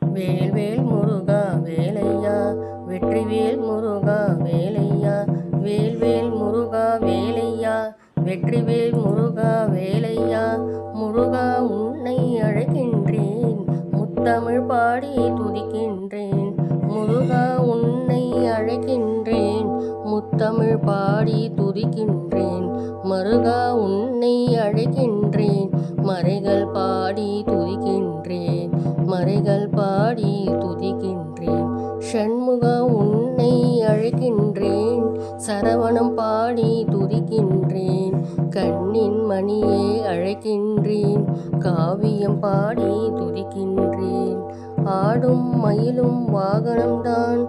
வேல்வேல் முருகா வேலையா வெற்றிவேல் முருகா வேலையா வேல்வேல் முருகா வேலையா வெற்றிவேல் முருகா வேலையா முருகா உன்னை அழைக்கின்றேன் முத்தமிழ் பாடி துதிக்கின்றேன் முருகா உன்னை அழைக்கின்றேன் முத்தமிழ் பாடி துதிக்கின்றேன் மருகா உன்னை அழைக்கின்றேன் மறைகள் பாடி துதிக்கின்றேன் மறைகள் பாடி துதிக்கின்றேன் ஷண்முகா உன்னை அழைக்கின்றேன் சரவணம் பாடி துதிக்கின்றேன் கண்ணின் மணியை அழைக்கின்றேன் காவியம் பாடி துதிக்கின்றேன் ஆடும் மயிலும் வாகனம்தான்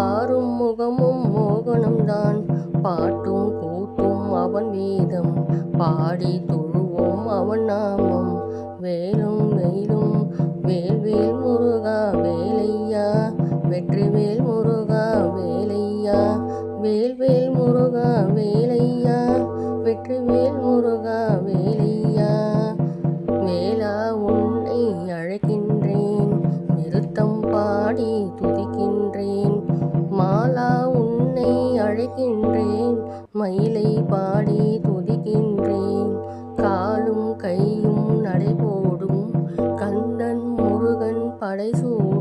ஆறும் முகமும் மோகனம்தான் பாட்டும் கூத்தும் அவன் வேதம் பாடி தொழுவோம் அவன் நாமம் வேலும் வெயிலும் வேல்வேல் முருகா வேலையா வெற்றிவேல் முருகா வேலையா வேல்வேல் முருகா வேலையா வெற்றிவேல் முருகா வேலையா வேலா உன்னை அழைக்கின்றேன் நிறுத்தம் பாடி துதிக்கின்றேன் மாலா உன்னை அழைக்கின்றேன் மயிலை பாடி துதிக்கின்றேன் காலும் கையும் நடைபோடும் கந்தன் முருகன் படைசூடும்